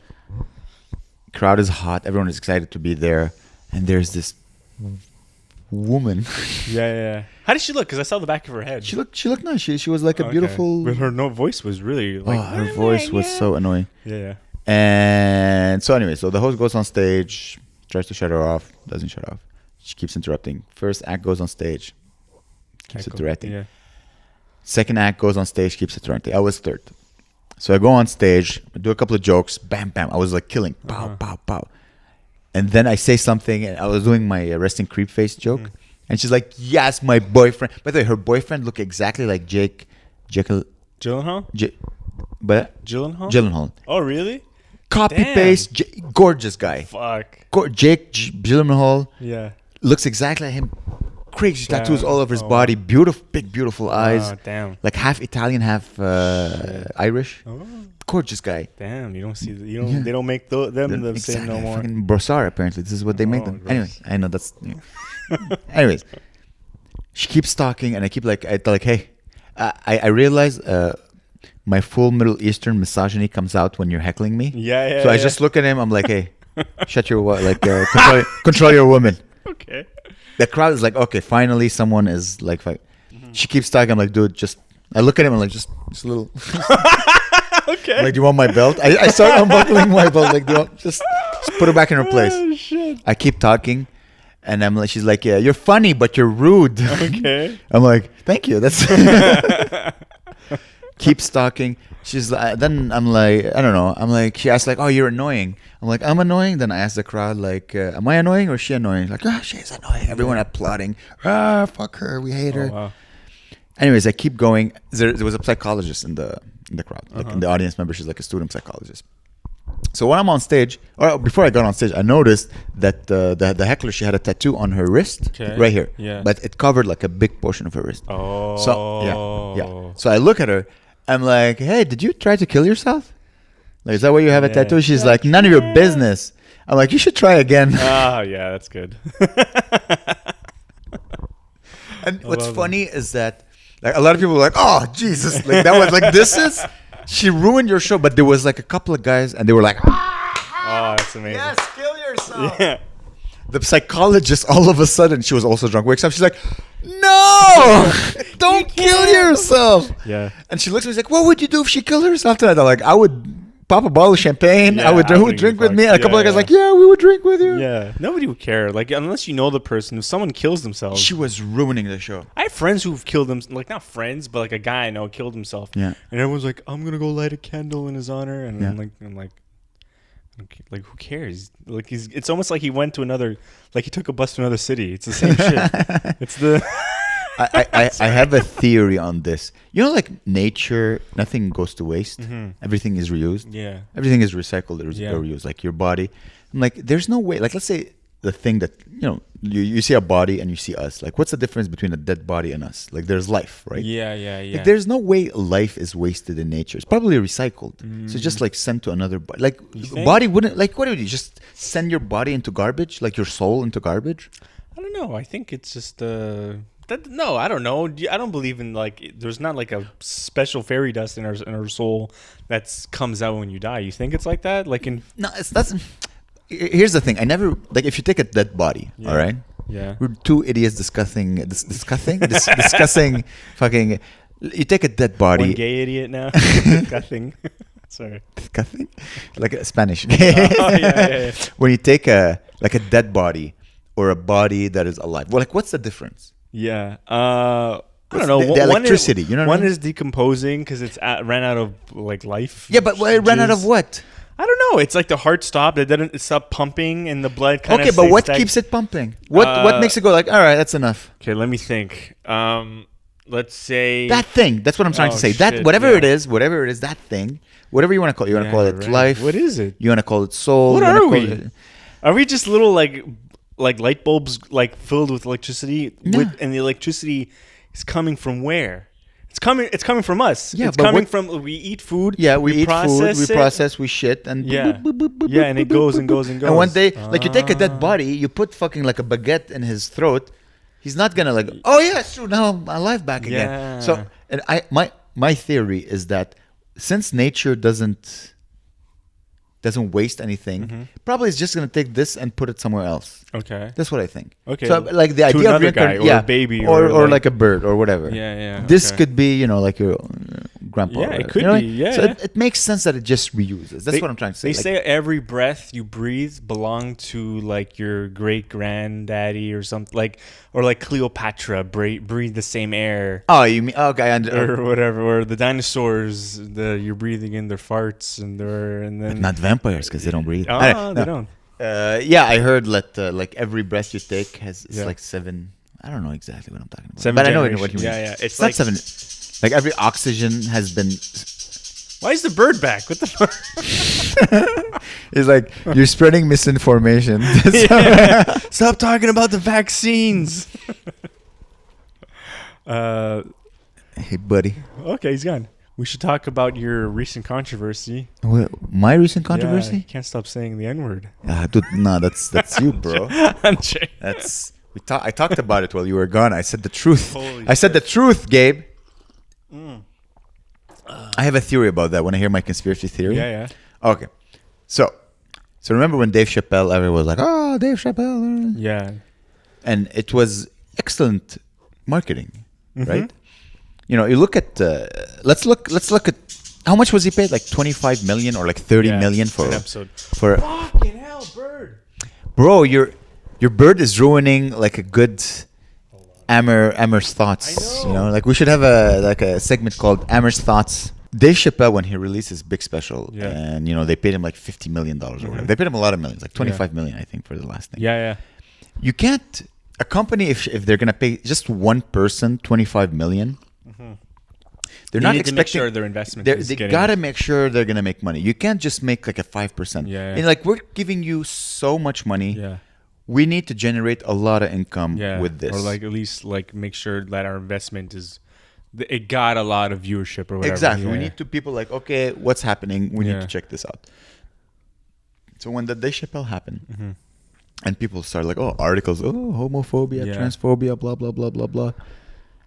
Crowd is hot. Everyone is excited to be there. And there's this woman. Yeah. How did she look? Because I saw the back of her head. She looked nice. She was like a beautiful. But her voice was really like. Her voice was so annoying. Yeah. And so anyway, so the host goes on stage, tries to shut her off, doesn't shut off. She keeps interrupting. First act goes on stage, keeps interrupting. Yeah. Second act goes on stage, keeps interrupting. I was third. So I go on stage, I do a couple of jokes, bam, bam. I was like killing, pow, pow, pow. And then I say something, and I was doing my resting creep face joke. And she's like, yes, my boyfriend. By the way, her boyfriend looked exactly like Gyllenhaal? Gyllenhaal. Oh, really? Copy paste, gorgeous guy. Fuck. Jake Gyllenhaal. Yeah. Looks exactly like him. Crazy tattoos all over his body. Beautiful, big, beautiful eyes. Oh, damn. Like half Italian, half Irish. Oh. Gorgeous guy. Damn, you don't see. They don't make them the same no more. Fucking Brossard, apparently. This is what they make them. Gross. Anyway, I know that's. Anyways, she keeps talking, and I keep like, hey, I realize my full Middle Eastern misogyny comes out when you're heckling me. Yeah. So I just look at him. I'm like, hey, shut your control your woman. Okay. The crowd is like, okay, finally someone is like, she keeps talking. I'm like, dude, I look at him and like, just a little. Okay. Like, do you want my belt? I start unbuckling my belt. Like, just put it back in her place. Oh, shit. I keep talking, and I'm like, she's like, yeah, you're funny, but you're rude. Okay. I'm like, thank you. That's. Keeps talking. She's like, then I'm like, I don't know. I'm like, she asked like, oh, you're annoying. I'm like, I'm annoying. Then I asked the crowd like, am I annoying or is she annoying? Like, she's annoying. Everyone applauding. Fuck her. We hate her. Wow. Anyways, I keep going. There was a psychologist in the crowd, like in the audience member. She's like a student psychologist. So when I'm on stage, or before I got on stage, I noticed that the heckler, she had a tattoo on her wrist, right here. Yeah. But it covered like a big portion of her wrist. Oh. So yeah. So I look at her. I'm like, hey, did you try to kill yourself? Like, is that why you have a tattoo? She's like, none of your business. I'm like, you should try again. Oh, yeah, that's good. And what's funny is that like a lot of people were like, oh, Jesus. Like that was like, she ruined your show. But there was like a couple of guys and they were like, oh, that's amazing. yes, kill yourself. Yeah. The psychologist, all of a sudden, she was also drunk, wakes up. She's like, no, don't kill yourself. Yeah. And she looks at me, she's like, what would you do if she killed herself tonight? I'm like, I would pop a bottle of champagne. Yeah, who would drink with me? And a couple of guys like, yeah, we would drink with you. Yeah. Nobody would care. Like, unless you know the person. If someone kills themselves. She was ruining the show. I have friends who've killed them. Like, not friends, but like a guy I know killed himself. Yeah. And everyone's like, I'm going to go light a candle in his honor. And Yeah. I'm like, okay, who cares? Like, it's almost like he went to another, like he took a bus to another city. It's the same shit. It's the... I have a theory on this. You know, like nature, nothing goes to waste. Mm-hmm. Everything is reused. Yeah. Everything is recycled or Yeah. reused. Like your body. I'm like, there's no way. Like, let's say the thing that, you see a body and you see us. Like, what's the difference between a dead body and us? Like, there's life, right? Yeah. Like, there's no way life is wasted in nature. It's probably recycled. So it's just like sent to another body. Like, think? body wouldn't, like, what would you just send your body into garbage? Like your soul into garbage? I don't know. I think it's just no, I don't know. I don't believe in like. There's not like a special fairy dust in our soul that comes out when you die. You think it's like that? Like in No, that's. Here's the thing. I never like if you take a dead body. Yeah. All right. Yeah. We're two idiots discussing fucking. You take a dead body. One gay idiot now. Discussing. Sorry. Discussing, like Spanish. Yeah. When you take a dead body or a body that is alive, well, like what's the difference? Yeah. I don't know. The electricity. You know what I one mean? is decomposing because it's ran out of like life. Yeah, but it ran out of what? I don't know. It's like the heart stopped. It didn't stop pumping, and the blood kind of. Okay, but what keeps it pumping? What makes it go like, all right, that's enough? Okay, let me think. Let's say That thing. That's what I'm trying to say. That shit, whatever yeah. it is, that thing, whatever you want to call it. You want to call it right. life. What is it? You want to call it soul. What you wanna are call we? it- Are we just little like light bulbs like filled with electricity? No. And the electricity is coming from where? It's coming from us. Yeah, it's but coming what- from we eat food. Yeah, we eat food, we it. process, we shit, and Yeah. boop, boop, boop, boop, Yeah, boop, and it boop, goes boop, and boop. goes and And one goes. day, like you take a dead body, you put fucking like a baguette in his throat. He's not gonna like, oh yeah, it's true. Now I'm alive back again. Yeah. So, and my theory is that since nature doesn't waste anything, probably it's just gonna take this and put it somewhere else. Okay. That's what I think. Okay. So like the To idea of another guy or a baby or or like a bird or whatever. Yeah. This okay. could be, like your grandpa. Yeah, or it whatever. could You know what I be, mean? yeah, So yeah. it makes sense that it just reuses. That's what I'm trying to say. They say every breath you breathe belonged to like your great granddaddy or something or like Cleopatra breathe the same air. Oh, you mean okay? Or whatever, or the dinosaurs, you're breathing in their farts and then Not vampires because they don't breathe. Oh, they don't. Yeah, I heard that like every breath you take has Yeah. like 7. I don't know exactly what I'm talking about, 7 but I know generations. what you mean. Yeah. It's not 7. Like every oxygen has been. Why is the bird back? What the fuck? It's like you're spreading misinformation. Stop talking about the vaccines. Hey, buddy. Okay, he's gone. We should talk about your recent controversy. My recent Yeah, controversy? you can't stop saying the N-word. Dude, no, that's you, bro. I'm joking. I talked about it while you were gone. I said the truth. Holy I said the truth, Gabe. I have a theory about that. Want to hear my conspiracy theory? Yeah. Okay. So remember when Dave Chappelle, everyone was like, "Oh, Dave Chappelle," Yeah. and it was excellent marketing, right? You look at let's look at how much was he paid? Like 25 million or like 30 million for an episode. For Fucking hell, bird. bro, your bird is ruining like a good Amer's thoughts. I know. Like we should have a segment called Amer's thoughts. Dave Chappelle, when he released his big special, and they paid him like $50 million or whatever. They paid him a lot of millions, like 25 million, I think, for the last thing. Yeah. You can't a company if they're gonna pay just one person 25 million, They're They not need to make expecting. sure their investment is They getting- gotta make sure they're gonna make money. You can't just make like a 5%. Yeah. And like we're giving you so much money. Yeah. We need to generate a lot of income Yeah. with this. Or like at least like make sure that our investment is, it got a lot of viewership or whatever. Exactly. Yeah. We need to people like, okay, what's happening? We need Yeah. to check this out. So when the Dave Chappelle happened, Mm-hmm. and people start like, oh, articles, oh, homophobia, Yeah. transphobia, blah blah blah blah blah.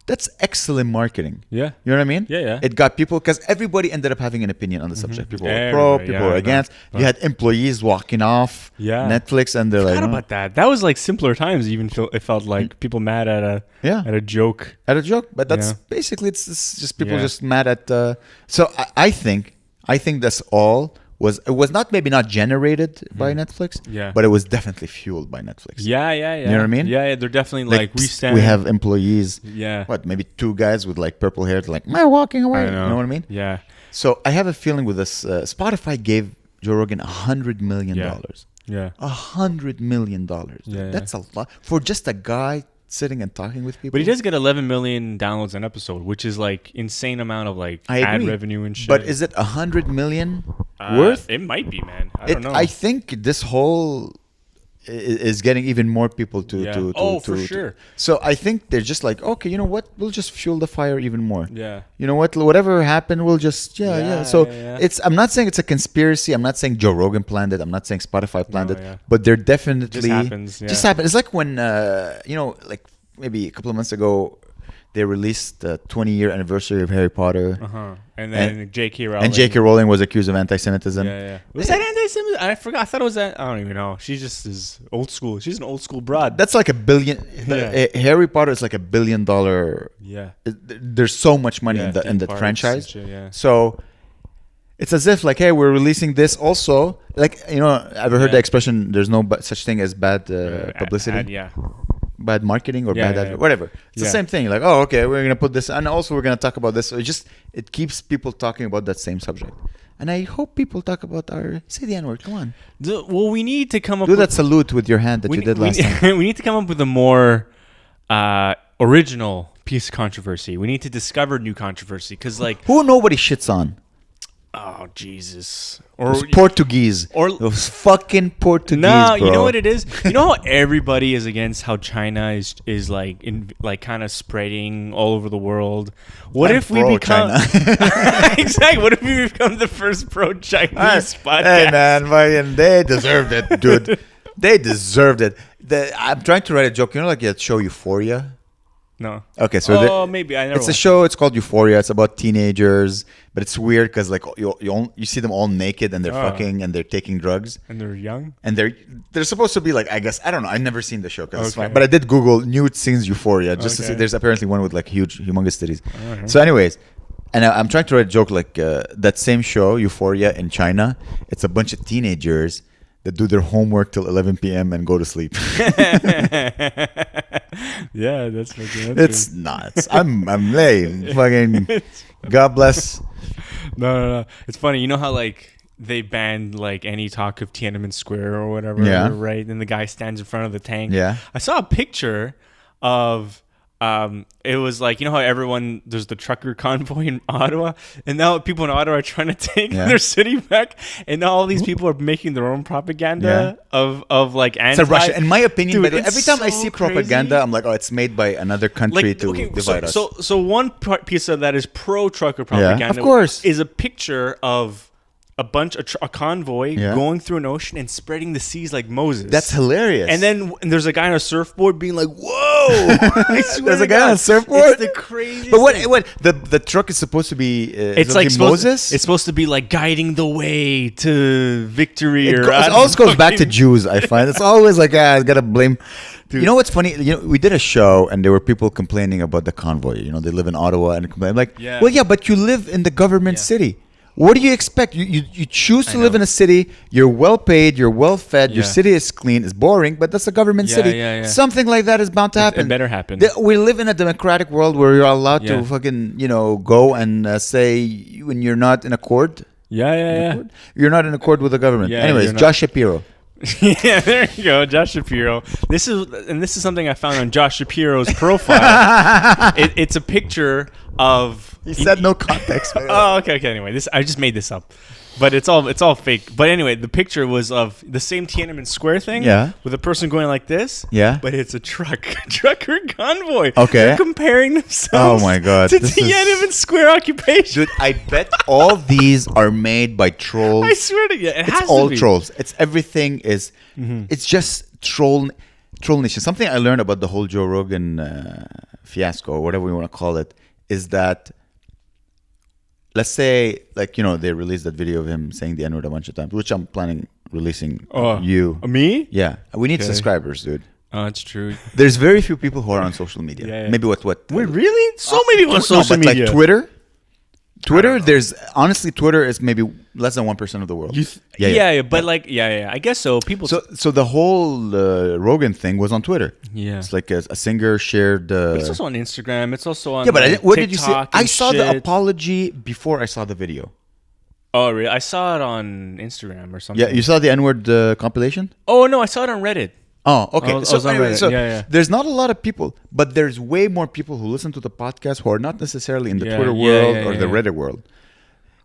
That's excellent marketing. Yeah. You know what I mean? Yeah, yeah. It got people because everybody ended up having an opinion on the subject. People were pro, Everybody, people yeah, were I know. against. You had employees walking off Yeah. Netflix, and they're like, Forgot "Oh." about that. That was like simpler times. Even it felt like people mad at a Yeah. at a joke. at a joke, but that's Yeah. basically it's just people Yeah. just mad at. So I think that's all it was maybe not generated by Netflix, Yeah. but it was definitely fueled by Netflix. Yeah, yeah, yeah. know what I mean? Yeah, yeah. They're definitely like, we psst, stand. we have employees. Yeah. What, maybe 2 guys with like purple hair, like, am I walking away? I You know what I mean? Yeah. So I have a feeling with this. Spotify gave Joe Rogan $100 million. Yeah. $100 million. Yeah, That's a lot for just a guy sitting and talking with people. But he does get 11 million downloads an episode, which is like insane amount of like I ad agree. revenue and shit. But is it 100 million worth? It might be, man. I don't know. I think this whole is getting even more people to. Yeah. For sure. So I think they're just like, okay, you know what? We'll just fuel the fire even more. Yeah. You know what? Whatever happened, we'll just Yeah, So yeah. I'm not saying it's a conspiracy. I'm not saying Joe Rogan planned it. I'm not saying Spotify planned No, it. yeah. But they're definitely Just happens, yeah. Just happens. It's like when like maybe a couple of months ago, they released the 20-year anniversary of Harry Potter. Uh-huh. And then J.K. Rowling. And J.K. Rowling was accused of anti-Semitism. Yeah, yeah. Was that anti-Semitism? I forgot. I thought it was that. I don't even know. She just is old school. She's an old school broad. That's like $1 billion. Yeah. Harry Potter is like $1 billion. Yeah. There's so much money Yeah, in the theme parks franchise. and shit, yeah. So it's as if like, hey, we're releasing this also. Like, I've heard the expression, there's no such thing as bad publicity. Yeah. Bad marketing or Yeah, bad yeah. whatever. It's the Yeah. same thing. Like, oh, okay, we're gonna put this, and also we're gonna talk about this. So it keeps people talking about that same subject. And I hope people talk about say the N-word. Come on, Well, we need to come up do with that salute with your hand that you did last time. We need to come up with a more original piece of controversy. We need to discover new controversy because, like, Who nobody shits on? oh Jesus, Those Portuguese. or- Those fucking Portuguese. no, bro. you know what it is. You know how everybody is against how China is like kind of spreading all over the world. What I'm if we pro become China. exactly? What if we become the first pro-Chinese podcast? Hey man, fucking, they deserved it, dude. They deserved it. I'm trying to write a joke. You know, like that show Euphoria. No. Okay, so Maybe I never. it's a watched show. It's called Euphoria. It's about teenagers, but it's weird because like you see them all naked and they're fucking and they're taking drugs it. And they're young. and they're supposed to be like, I guess, I don't know. I've never seen the show because it's Okay. fine. But I did Google nude scenes Euphoria just to see. Okay. There's apparently one with like humongous titties. So, anyways, and I'm trying to write a joke like that same show Euphoria in China. It's a bunch of teenagers that do their homework till 11 p.m. and go to sleep. Yeah, that's fucking. It's nuts. I'm lame. Fucking God bless. No. It's funny. You know how like they banned like any talk of Tiananmen Square or whatever. Yeah. Right. And the guy stands in front of the tank. Yeah. I saw a picture of. It was like, you know how there's the trucker convoy in Ottawa, and now people in Ottawa are trying to take their city back, and now all these people are making their own propaganda of like anti. It's a Russia. In my opinion, Dude, by the way, it's every time I so see crazy. propaganda, I'm like, oh, it's made by another country to divide us. So one piece of that is pro-trucker propaganda. of course. Is a picture of a convoy Yeah. going through an ocean and spreading the seas like Moses. That's hilarious. And then there's a guy on a surfboard being like, "Whoa!" I swear There's to a guy God, on a surfboard? It's the craziest. But thing. what the truck is supposed to be? It's like Moses. It's supposed to be like guiding the way to victory. It I don't always goes back to fucking- Jews. I find it's always like I gotta blame. You know what's funny? We did a show and there were people complaining about the convoy. They live in Ottawa and complain. I'm like, Yeah. well, yeah, but you live in the government Yeah. city. What do you expect? You choose to I live know. in a city. You're well paid. You're well fed. Your Yeah. city is clean. It's boring, but that's a government Yeah, city. yeah, yeah. Something like that is bound to happen. It better happen. We live in a democratic world where you're allowed Yeah. to fucking go and say when you're not in accord. Yeah. You're not in accord with the government. Yeah, Anyways, you're not- Josh Shapiro. Yeah, there you go, Josh Shapiro. This is something I found on Josh Shapiro's profile. It's a picture of. He said no context. Oh, okay. Anyway, I just made this up, but it's all fake. But anyway, the picture was of the same Tiananmen Square thing. Yeah. With a person going like this. Yeah. But it's a trucker convoy. Okay. They're comparing themselves. Oh my God. To Tiananmen Square occupation. Dude, I bet all these are made by trolls. I swear to you, it has It's all to be. trolls. It's everything is. It's just troll nation. Something I learned about the whole Joe Rogan fiasco, or whatever we want to call it, is that. Let's say, like, they released that video of him saying the N-word a bunch of times, which I'm planning releasing you. Me? Yeah. We need Okay. subscribers, dude. Oh, that's true. There's very few people who are on social media. Yeah. Maybe what? Wait, really? So many people on social media. Like Twitter, Twitter is maybe less than 1% of the world. I guess so. People. So the whole Rogan thing was on Twitter. Yeah. It's like a singer shared. But it's also on Instagram. It's also on. Yeah, but what did you see? TikTok I and saw the shit. apology before I saw the video. Oh, really? I saw it on Instagram or something. Yeah, you saw the N-word compilation? Oh no, I saw it on Reddit. Oh, okay. I was on Reddit. There's not a lot of people, but there's way more people who listen to the podcast who are not necessarily in the Twitter world or the Reddit world.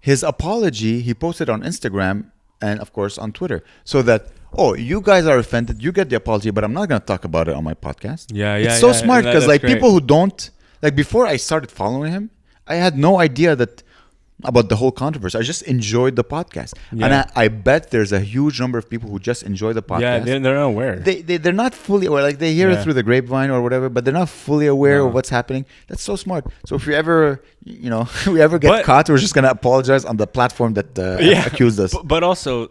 His apology, he posted on Instagram and, of course, on Twitter. So that, you guys are offended. You get the apology, but I'm not going to talk about it on my podcast. It's so smart because, like, people who don't... Like, before I started following him, I had no idea about the whole controversy. I just enjoyed the podcast. Yeah. And I bet there's a huge number of people who just enjoy the podcast. Yeah, they're not aware. They're not fully aware. Like, they hear it through the grapevine or whatever, but they're not fully aware of what's happening. That's so smart. So if we ever, we ever get caught, we're just going to apologize on the platform that accused us. But also,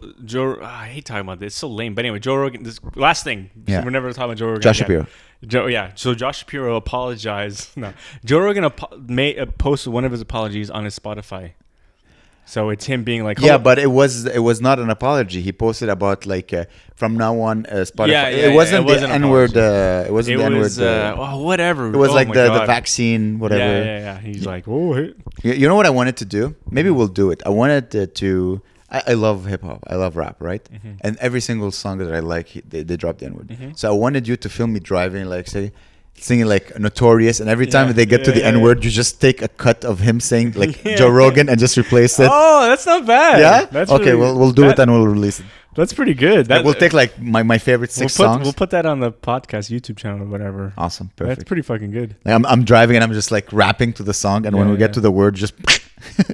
I hate talking about this. It's so lame. But anyway, Joe Rogan, this last thing. Yeah. We're never talking about Joe Rogan. Josh Shapiro. So Josh Shapiro apologized. No, Joe Rogan posted one of his apologies on his Spotify. So it's him being like, but it was not an apology. He posted about like from now on Spotify. It wasn't the N-word. It wasn't the N-word. Whatever. It was like the vaccine, whatever. Yeah. He's like, hey. You know what I wanted to do? Maybe we'll do it. I wanted to. I love hip hop. I love rap, right? Mm-hmm. And every single song that I like, they drop the N-word. Mm-hmm. So I wanted you to film me driving, like singing like Notorious, and every time they get to the N-word, you just take a cut of him saying like Joe Rogan and just replace it. Oh, that's not bad. Yeah? That's okay, really, we'll do it and we'll release it. That's pretty good. We'll take like my favorite six songs. We'll put that on the podcast YouTube channel or whatever. Awesome. Perfect. That's pretty fucking good. Like I'm driving and I'm just like rapping to the song, and when we get to the word, just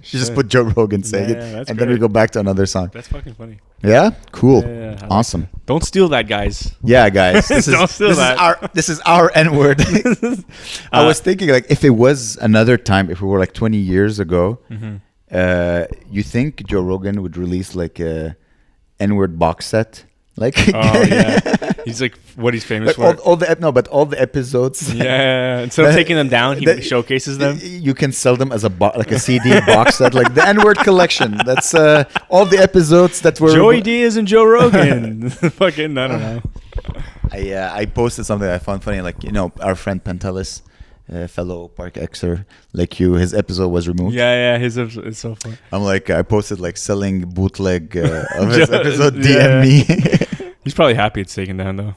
just put Joe Rogan saying it, and then we go back to another song. That's fucking funny. Yeah? Cool. Yeah, awesome. Like don't steal that, guys. Yeah, guys. Don't steal that. This is our N-word. I was thinking, like, if it was another time, if we were like 20 years ago, you think Joe Rogan would release like a N-word box set? Like, he's like what he's famous for. All the episodes. Yeah, instead of taking them down, he showcases them. You can sell them as a CD box set, like the N-word collection. That's all the episodes that were Joey Diaz and Joe Rogan. Fucking, I don't know. I posted something I found funny, like, our friend Pentelis, fellow Park Xer, like you, his episode was removed. Yeah, his episode is so fun. I'm like, I posted like selling bootleg of his episode. DM me. He's probably happy it's taken down though.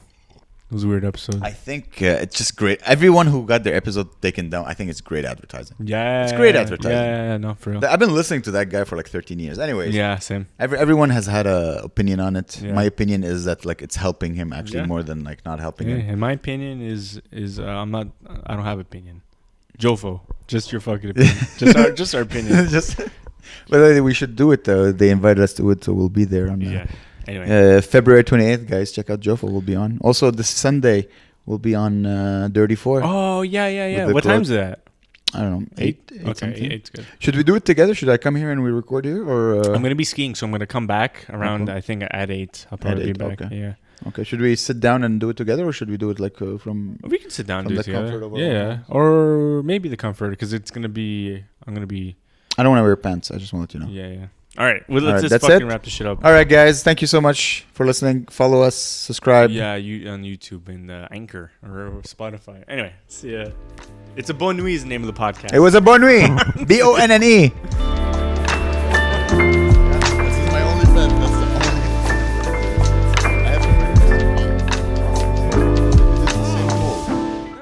It was a weird episode. I think it's just great. Everyone who got their episode taken down, I think it's great advertising. Yeah, it's great advertising. Yeah, no, for real. I've been listening to that guy for like 13 years. Anyways, yeah, same. Everyone has had an opinion on it. Yeah. My opinion is that like it's helping him actually more than like not helping him. And my opinion is I don't have opinion. Jofo, just your fucking opinion. just our opinion. But we should do it though. They invited us to it, so we'll be there on. Anyway, February 28th, guys, check out Jofo. We'll be on. Also, this Sunday we'll be on Dirty 4. Oh yeah. What time's that? I don't know. 8. Okay, 8's good. Should we do it together? Should I come here and we record here, or? I'm gonna be skiing, so I'm gonna come back around. I think at 8. I'll probably be back. Okay. Yeah. Okay. Should we sit down and do it together, or should we do it like from? We can sit down and do it together. Yeah, or maybe the comfort, because I'm gonna be. I don't want to wear pants. I just want to let you know. Yeah. All right. Well, let's just wrap this shit up. All right, guys. Thank you so much for listening. Follow us. Subscribe. Yeah, you on YouTube and Anchor or Spotify. Anyway, see ya. It's a Bonne Nuit is the name of the podcast. It was a Bonne Nuit. Bonne.